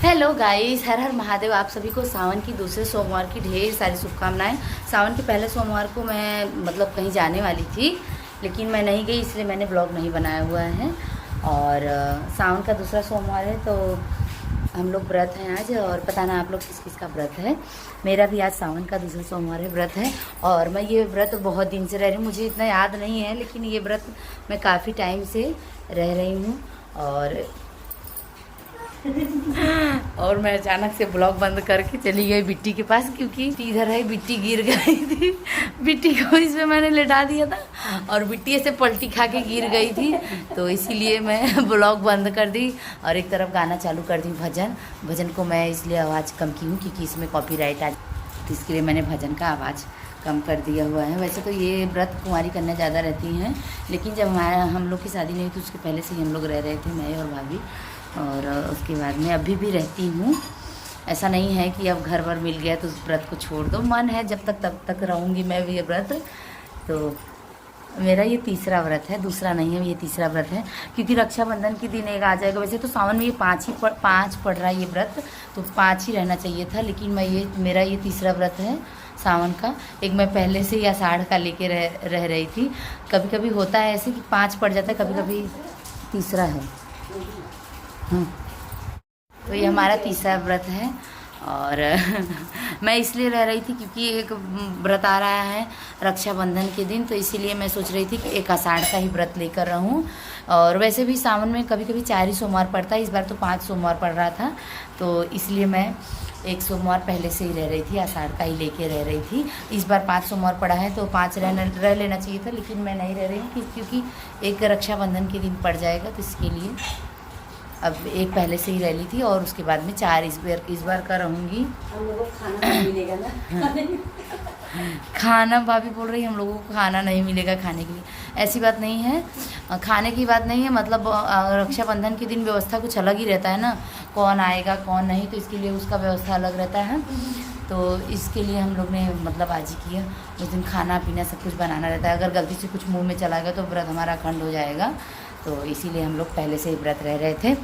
Hello guys, हर हर महादेव। आप सभी को सावन की दूसरे सोमवार की ढेर सारी शुभकामनाएं। सावन के पहले सोमवार को मैं कहीं जाने वाली थी, लेकिन मैं नहीं गई, इसलिए मैंने ब्लॉग नहीं बनाया हुआ है। और सावन का दूसरा सोमवार है तो हम लोग व्रत हैं आज। और पता ना आप लोग किस किस का व्रत है। मेरा भी आज सावन का दूसरा सोमवार है, व्रत है। और मैं ये व्रत बहुत दिन से रह रही हूँ, मुझे इतना याद नहीं है, लेकिन ये व्रत मैं काफ़ी टाइम से रह रही हूँ। और मैं अचानक से ब्लॉग बंद करके चली गई बिट्टी के पास, क्योंकि इधर है बिट्टी गिर गई थी। बिट्टी को इसमें मैंने लेटा दिया था और बिट्टी ऐसे पलटी खा के गिर गई थी, तो इसीलिए मैं ब्लॉग बंद कर दी और एक तरफ गाना चालू कर दी। भजन को मैं इसलिए आवाज़ कम की हूँ क्योंकि इसमें कॉपीराइट आ, तो इसके लिए मैंने भजन का आवाज़ कम कर दिया हुआ है। वैसे तो ये व्रत कुंवारी करने ज़्यादा रहती हैं, लेकिन जब हम लोग की शादी नहीं हुई तो उसके पहले से ही हम लोग रह रहे थे, मैं और भाभी। और उसके बाद में अभी भी रहती हूँ। ऐसा नहीं है कि अब घर भर मिल गया तो उस व्रत को छोड़ दो, मन है जब तक तब तक रहूँगी मैं भी ये व्रत। तो मेरा ये तीसरा व्रत है, दूसरा नहीं है, ये तीसरा व्रत है। क्योंकि रक्षाबंधन के दिन एक आ जाएगा। वैसे तो सावन में ये पाँच पड़ रहा है ये व्रत, तो 5 ही रहना चाहिए था, लेकिन मेरा ये तीसरा व्रत है सावन का। एक मैं पहले से ही आषाढ़ का लेके रह रही थी। कभी कभी होता है ऐसे कि 5 पड़ जाता है, कभी कभी तीसरा है। तो ये हमारा तीसरा व्रत है। और मैं इसलिए रह रही थी क्योंकि एक व्रत आ रहा है रक्षाबंधन के दिन, तो इसीलिए मैं सोच रही थी कि एक आषाढ़ का ही व्रत लेकर रहूं। और वैसे भी सावन में कभी कभी 4 ही सोमवार पड़ता है, इस बार तो 5 सोमवार पड़ रहा था, तो इसलिए मैं एक सोमवार पहले से ही रह रही थी, आषाढ़ का ही लेके रह रही थी। इस बार 5 सोमवार पड़ा है तो 5 रह लेना चाहिए था, लेकिन मैं नहीं रह रही हूँ क्योंकि एक रक्षाबंधन के दिन पड़ जाएगा, तो इसके लिए अब एक पहले से ही रह ली थी और उसके बाद में 4 इस बार का रहूँगी। हम लोगों को खाना नहीं मिलेगा ना। खाना भाभी बोल रही है हम लोगों को खाना नहीं मिलेगा खाने के लिए। ऐसी बात नहीं है, खाने की बात नहीं है, रक्षाबंधन के दिन व्यवस्था कुछ अलग ही रहता है ना, कौन आएगा कौन नहीं, तो इसके लिए उसका व्यवस्था अलग रहता है। तो इसके लिए हम लोग ने आज ही किया। उस दिन खाना पीना सब कुछ बनाना रहता है, अगर गलती से कुछ मुँह में चला गया तो व्रत हमारा अखंड हो जाएगा। तो इसीलिए हम लोग पहले से ही व्रत रह रहे थे।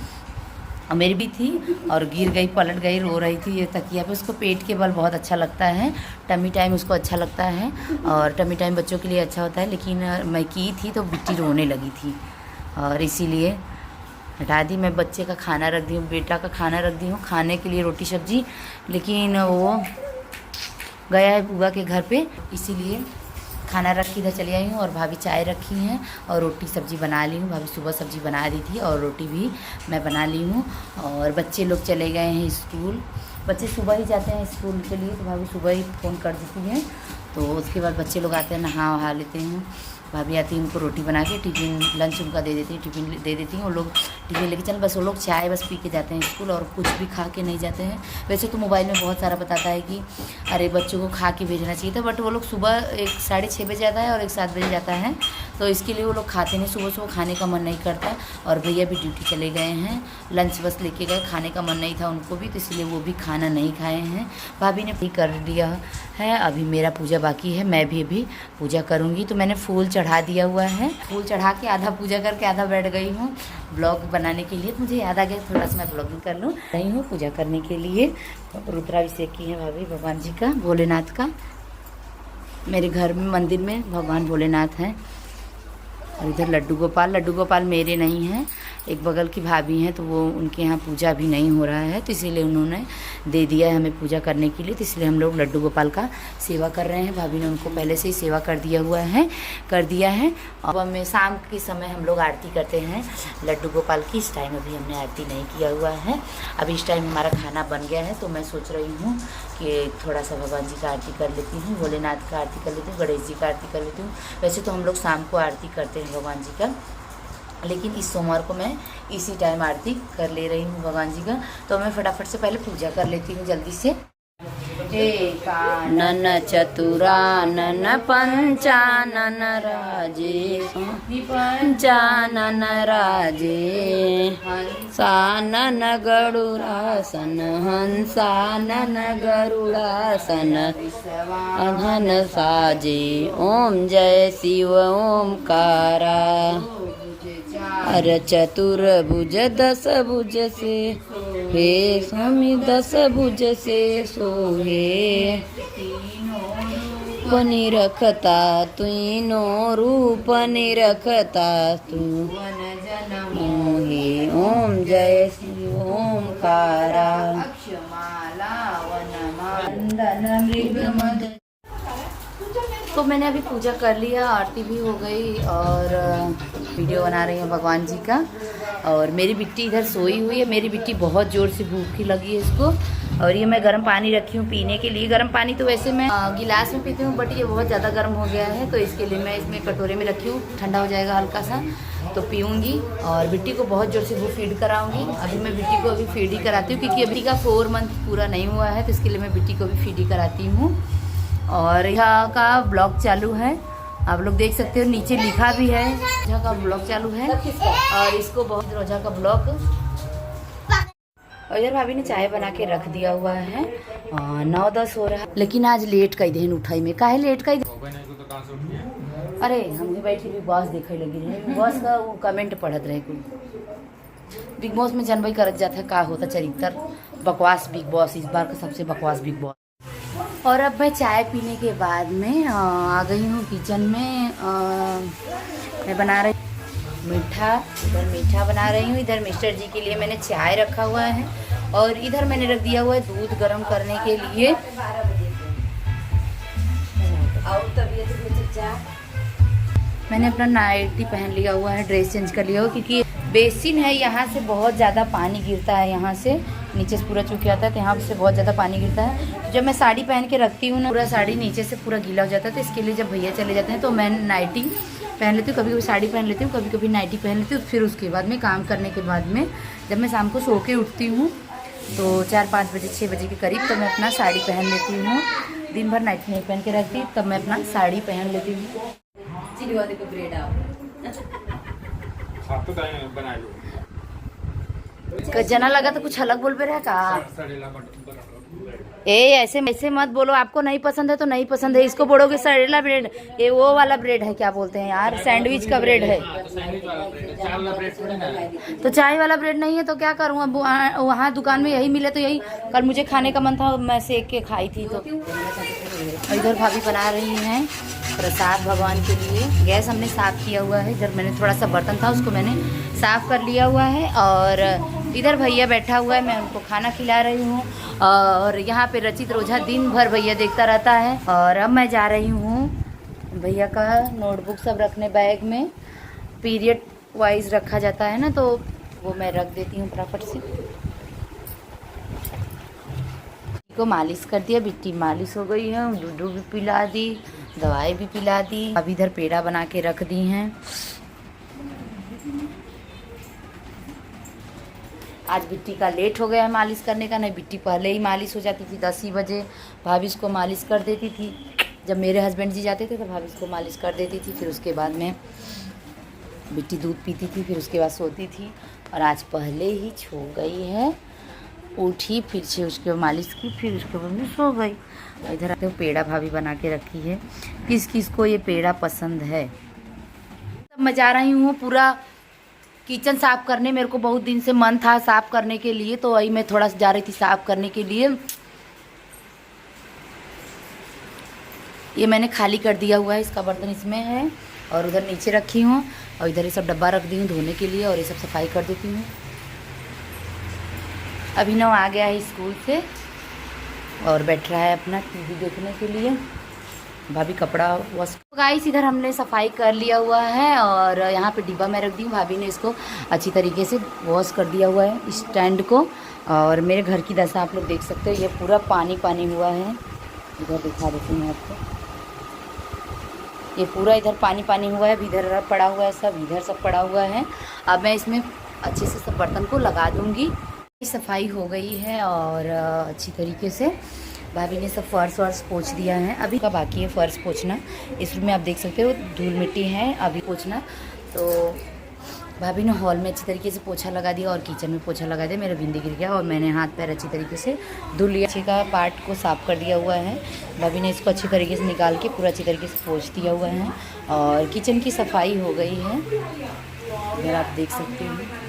मेरी भी थी और गिर गई, पलट गई, रो रही थी ये तकिया पे। उसको पेट के बल बहुत अच्छा लगता है, टमी टाइम उसको अच्छा लगता है, और टमी टाइम बच्चों के लिए अच्छा होता है। लेकिन मैं की थी तो बिट्टी रोने लगी थी और इसीलिए हटा दी। मैं बच्चे का खाना रख दी हूँ, बेटा का खाना रख दी हूँ खाने के लिए, रोटी सब्जी, लेकिन वो गया है बुआ के घर पे, इसीलिए खाना रख के इधर चली आई हूँ। और भाभी चाय रखी हैं और रोटी सब्जी बना ली हूँ। भाभी सुबह सब्जी बना दी थी और रोटी भी मैं बना ली हूँ। और बच्चे लोग चले गए हैं स्कूल, बच्चे सुबह ही जाते हैं स्कूल के लिए, तो भाभी सुबह ही फ़ोन कर देती हैं। तो उसके बाद बच्चे लोग आते हैं, नहा वहा लेते हैं, भाभी आती है, उनको रोटी बना के टिफ़िन लंच उनका दे देती है, टिफ़िन दे देती हैं। वो लोग टिफ़िन लेके चल, बस वो लोग चाय बस पी के जाते हैं स्कूल और कुछ भी खा के नहीं जाते हैं। वैसे तो मोबाइल में बहुत सारा बताता है कि अरे बच्चों को खा के भेजना चाहिए था, बट वो लोग सुबह 6:30 बजे जाता है और 7 बजे जाता है, तो इसके लिए वो लोग खाते नहीं, सुबह खाने का मन नहीं करता। और भैया भी ड्यूटी चले गए हैं, लंच बस लेके गए, खाने का मन नहीं था उनको भी, तो इसलिए वो भी खाना नहीं खाए हैं। भाभी ने भी कर दिया है, अभी मेरा पूजा बाकी है, मैं भी अभी पूजा करूँगी। तो मैंने फूल चढ़ा दिया हुआ है, फूल चढ़ा के आधा पूजा करके आधा बैठ गई हूँ ब्लॉग बनाने के लिए। मुझे याद आ गया थोड़ा सा मैं ब्लॉगिंग कर लूँ, रही हूँ पूजा करने के लिए। रुद्राभिषेक की है भाभी भगवान जी का, भोलेनाथ का। मेरे घर में मंदिर में भगवान भोलेनाथ हैं। और इधर लड्डू गोपाल मेरे नहीं हैं, एक बगल की भाभी हैं, तो वो उनके यहाँ पूजा भी नहीं हो रहा है, तो इसीलिए उन्होंने दे दिया है हमें पूजा करने के लिए, तो इसलिए हम लोग लड्डू गोपाल का सेवा कर रहे हैं। भाभी ने उनको पहले से ही सेवा कर दिया है। अब हमें शाम के समय हम लोग आरती करते हैं लड्डू गोपाल की। इस टाइम अभी हमने आरती नहीं किया हुआ है, अभी इस टाइम हमारा खाना बन गया है, तो मैं सोच रही हूँ कि थोड़ा सा भगवान जी का आरती कर लेती हूँ, भोलेनाथ का आरती कर लेती हूँ, गणेश जी का आरती कर लेती हूँ। वैसे तो हम लोग शाम को आरती करते हैं भगवान जी का, लेकिन इस सोमवार को मैं इसी टाइम आरती कर ले रही हूँ भगवान जी का। तो मैं फटाफट से पहले पूजा कर लेती हूँ जल्दी से। एकानन चतुरानन पंचानन राजे, पंचानन राजे, हंसानन गरुड़ासन, हंसानन गरुड़ासन, अघन साजे। ओम जय शिव ओमकारा, अर चतुर्भुज दस भुज से हे स्वामी दस भुज से सोहे बनी रखता तुइनो रूप निरखता तू मोहे ओम जय श्री ओमकारा तो मैंने अभी पूजा कर लिया, आरती भी हो गई और वीडियो बना रही हूँ भगवान जी का। और मेरी बिट्टी इधर सोई हुई है। मेरी बिट्टी बहुत ज़ोर से भूखी लगी है इसको। और ये मैं गर्म पानी रखी हूँ पीने के लिए। गर्म पानी तो वैसे मैं गिलास में पीती हूँ, बट ये बहुत ज़्यादा गर्म हो गया है तो इसके लिए मैं इसमें कटोरे में रखी हूँ। ठंडा हो जाएगा हल्का सा तो पीऊँगी। और बिट्टी को बहुत ज़ोर से वो फीड कराऊँगी। अभी मैं बिट्टी को अभी फीड ही कराती हूँ क्योंकि अभी का 4 मंथ पूरा नहीं हुआ है, तो इसके लिए मैं बिट्टी को भी फीड ही कराती हूँ। और यहाँ का ब्लॉग चालू है, आप लोग देख सकते हो, नीचे लिखा भी है रोजा का ब्लॉग चालू है। और इसको बहुत रोजा का ब्लॉग। और इधर भाभी ने चाय बना के रख दिया हुआ है। 9-10 हो रहा है, लेकिन आज लेट का दिन उठाई में काहे लेट का। अरे हम भी बैठी बिग बॉस देखे लगी रहे। बिग बॉस का वो कमेंट पढ़त रहे कुछ। बिग बॉस में जनवरी करत जाता है का होता चरित्र बकवास। बिग बॉस इस बार का सबसे बकवास बिग बॉस। और अब मैं चाय पीने के बाद में आ गई हूँ किचन में। मैं बना रही मीठा, इधर मीठा बना रही हूँ। इधर मिस्टर जी के लिए मैंने चाय रखा हुआ है और इधर मैंने रख दिया हुआ है दूध गर्म करने के लिए। मैंने अपना नाइटी पहन लिया हुआ है, ड्रेस चेंज कर लिया हुआ क्योंकि बेसिन है, यहाँ से बहुत ज़्यादा पानी गिरता है। यहाँ से नीचे से पूरा चूक आता है तो यहाँ से बहुत ज़्यादा पानी गिरता है। तो जब मैं साड़ी पहन के रखती हूँ ना, पूरा साड़ी नीचे से पूरा गीला हो जाता है। तो इसके लिए जब भैया चले जाते हैं तो मैं नाइटी पहन लेती हूँ, कभी कभी साड़ी पहन लेती हूँ, कभी कभी नाइटी पहन लेती हूँ। फिर उसके बाद में काम करने के बाद में जब मैं शाम को सो के उठती हूँ तो 4-5 बजे 6 बजे के करीब तब मैं अपना साड़ी पहन लेती हूँ। दिन भर नाइटी नहीं पहन के रखती तब मैं अपना साड़ी पहन लेती हूँ। जना लगा तो कुछ अलग बोल पे रहा का। ऐसे मत बोलो, आपको नहीं पसंद है तो नहीं पसंद है। इसको बोलोगे सड़ेला ब्रेड, ये वो वाला ब्रेड है, क्या बोलते हैं यार, सैंडविच का ब्रेड है। तो चाय वाला ब्रेड नहीं है तो क्या करूँ। अब वहाँ दुकान में यही मिले तो यही। कल मुझे खाने का मन था, मैं सेक के खाई थी। तो इधर भाभी बना रही हैं प्रसाद भगवान के लिए। गैस हमने साफ़ किया हुआ है। इधर मैंने थोड़ा सा बर्तन था उसको मैंने साफ़ कर लिया हुआ है। और इधर भैया बैठा हुआ है, मैं उनको खाना खिला रही हूँ। और यहाँ पे रचित रोजा दिन भर भैया देखता रहता है। और अब मैं जा रही हूँ भैया का नोटबुक सब रखने बैग में। पीरियड वाइज रखा जाता है ना, तो वो मैं रख देती हूँ फटाफट से। को मालिश कर दिया, बिट्टी मालिश हो गई है। दूध भी पिला दी, दवाई भी पिला दी। अब इधर पेड़ा बना के रख दी हैं। आज बिट्टी का लेट हो गया है मालिश करने का, नहीं बिट्टी पहले ही मालिश हो जाती थी 10 ही बजे। भाभी इसको मालिश कर देती थी। जब मेरे हस्बैंड जी जाते थे तो भाभी इसको मालिश कर देती थी। फिर उसके बाद में बिट्टी दूध पीती थी, फिर उसके बाद सोती थी। और आज पहले ही सो गई है, उठी फिर से उसके बाद मालिश की, फिर उसके बाद में सो गई। इधर आते हो पेड़ा भाभी बना के रखी है। किस किस को ये पेड़ा पसंद है। तब मैं जा रही हूँ पूरा किचन साफ़ करने। मेरे को बहुत दिन से मन था साफ़ करने के लिए, तो वही मैं थोड़ा सा जा रही थी साफ़ करने के लिए। ये मैंने खाली कर दिया हुआ है, इसका बर्तन इसमें है और उधर नीचे रखी हूँ। और इधर ये सब डब्बा रख दी हूँ धोने के लिए और ये सब सफाई कर देती हूँ। अभिनव आ गया है स्कूल से और बैठ रहा है अपना टीवी देखने के लिए। भाभी कपड़ा वॉश। गाइस इधर हमने सफाई कर लिया हुआ है और यहाँ पे डिब्बा में रख दी हूँ। भाभी ने इसको अच्छी तरीके से वॉश कर दिया हुआ है स्टैंड को। और मेरे घर की दशा आप लोग देख सकते हो, ये पूरा पानी पानी हुआ है। इधर दिखा देती हूँ आपको, ये पूरा इधर पानी पानी हुआ है। इधर पड़ा हुआ है सब, इधर सब पड़ा हुआ है। अब मैं इसमें अच्छे से सब बर्तन को लगा दूँगी। सफाई हो गई है और अच्छी तरीके से भाभी ने सब फर्श वर्श पोंछ दिया है। अभी का बाकी है फर्श पोंछना। इस रूम में आप देख सकते हो धूल मिट्टी है अभी पोंछना। तो भाभी ने हॉल में अच्छी तरीके से पोछा लगा दिया और किचन में पोछा लगा दिया। मेरा भिंडी गिर गया और मैंने हाथ पैर अच्छी तरीके से धुल लिया। अच्छे का पार्ट को साफ़ कर दिया हुआ है। भाभी ने इसको अच्छी तरीके से निकाल के पूरा अच्छी तरीके से पोंछ दिया हुआ है और किचन की सफाई हो गई है। इधर आप देख सकते हैं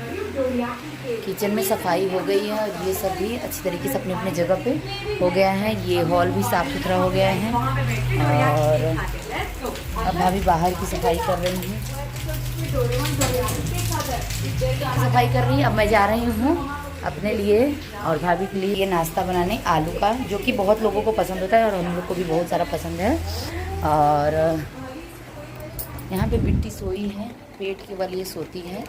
किचन में सफाई हो गई है और ये सब भी अच्छी तरीके से अपने अपने जगह पे हो गया है। ये हॉल भी साफ़ सुथरा हो गया है और अब भाभी बाहर की सफाई कर रही हैं, सफाई कर रही है। अब मैं जा रही हूँ अपने लिए और भाभी के लिए ये नाश्ता बनाने आलू का, जो कि बहुत लोगों को पसंद होता है और हम लोग को भी बहुत सारा पसंद है। और यहाँ पे बिट्टी सोई है, पेट के बल ये सोती है।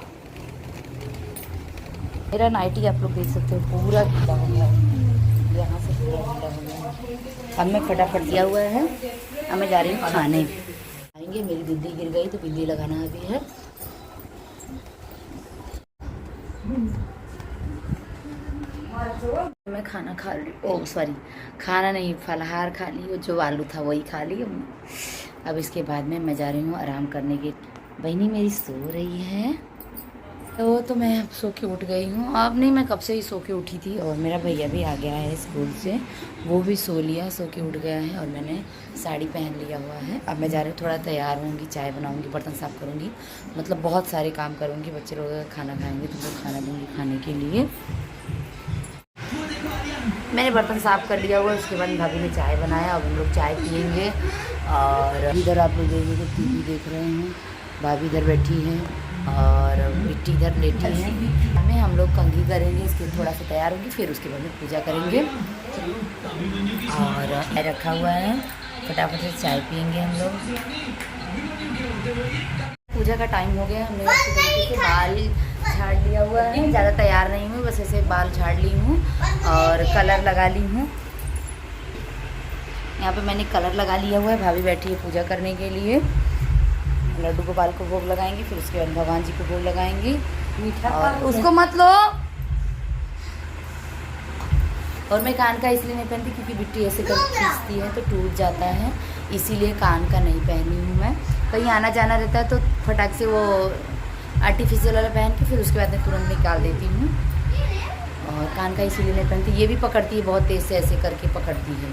मेरा नाइटी आप लोग देख सकते हो पूरा गीला हो गया है, यहाँ से पूरा गीला हो गया है। अब मैं फटाफट दिया हुआ है, अब मैं जा रही हूँ खाने। आएंगे, मेरी बिंदी गिर गई तो बिंदी लगाना अभी है। मैं खाना खा ली, ओ सॉरी खाना नहीं, फलाहार खा ली, जो आलू था वही खा ली। अब इसके बाद में मैं जा रही हूँ आराम करने के। बहनी मेरी सो रही है तो मैं अब सो के उठ गई हूँ। अब नहीं, मैं कब से ही सो के उठी थी। और मेरा भैया भी आ गया है स्कूल से, वो भी सो लिया, सो के उठ गया है। और मैंने साड़ी पहन लिया हुआ है। अब मैं जा रही हूँ, थोड़ा तैयार होंगी, चाय बनाऊँगी, बर्तन साफ़ करूँगी, मतलब बहुत सारे काम करूँगी। बच्चे लोग खाना खाएँगे तो उनको खाना दूँगी खाने के लिए। मैंने बर्तन साफ़ कर लिया हुआ, उसके बाद भाभी ने चाय बनाया। अब हम लोग चाय पियेंगे। और इधर आप लोग देखिए टीवी देख रहे हैं, भाभी इधर बैठी हैं और मिट्टी इधर लेटी है। हमें हम लोग कंघी करेंगे, इसके थोड़ा सा तैयार होंगी, फिर उसके बाद में पूजा करेंगे। और चाय रखा हुआ है, फटाफट से चाय पियेंगे हम लोग। पूजा का टाइम हो गया, हमने अच्छी तरीके से बाल झाड़ लिया हुआ है। ज़्यादा तैयार नहीं हूँ, बस ऐसे बाल झाड़ ली हूँ और कलर लगा ली हूँ। यहाँ पे मैंने कलर लगा लिया हुआ है। भाभी बैठी है पूजा करने के लिए। लड्डू गोपाल को भोग लगाएंगे, फिर उसके बाद भगवान जी को भोग लगाएंगे। मीठा और उसको मत लो। और मैं कान का इसलिए नहीं पहनती क्योंकि बिट्टी ऐसे कर खींचती है तो टूट जाता है, इसीलिए कान का नहीं पहनी हूँ मैं। कहीं आना जाना रहता है तो फटाक से वो आर्टिफिशियल वाला पहन के फिर उसके बाद में तुरंत निकाल देती हूँ। और कान का इसीलिए नहीं पहनती, ये भी पकड़ती है बहुत तेज़ से, ऐसे करके पकड़ती है।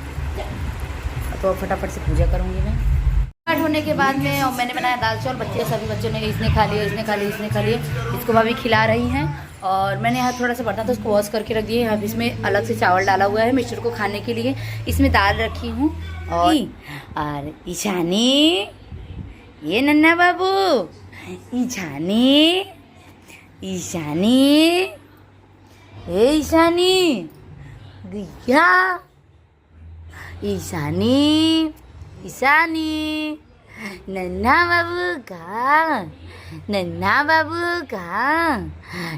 तो फटाफट से पूजा करूँगी मैं। स्टार्ट होने के बाद में और मैंने बनाया दाल चावल। सभी बच्चों ने इसने खा लिया, इसने खा लिया, इसने खा लिया। इसको भाभी खिला रही हैं। और मैंने यहाँ थोड़ा सा बर्तन था उसको वॉश करके रख दिए। यहाँ इसमें अलग से चावल डाला हुआ है मिक्सचर को खाने के लिए। इसमें दाल रखी हूँ। और ईशानी, ये नन्ना बाबू, ईशानी, ईशानी, ए ईशानी गैया, ईशानी, ईशानी, नन्ना बाबू का, नन्ना बाबू का,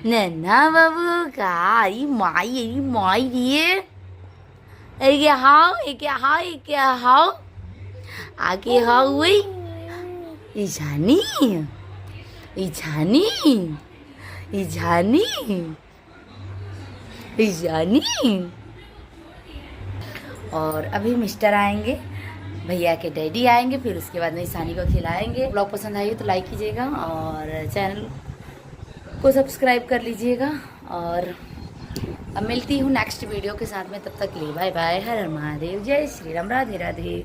नन्ना बाबू का। आई माई दिए, क्या हाओ, क्या हाओ, क्या हाओ, आगे हाओ वही। ईशानी, ईशानी, ईशानी, ईशानी। और अभी मिस्टर आएंगे, भैया के डैडी आएंगे, फिर उसके बाद में ईशानी को खिलाएंगे। ब्लॉग पसंद आई तो लाइक कीजिएगा और चैनल को सब्सक्राइब कर लीजिएगा। और अब मिलती हूँ नेक्स्ट वीडियो के साथ में, तब तक के लिए बाय बाय। हर हर महादेव, जय श्री राम, राधे राधे।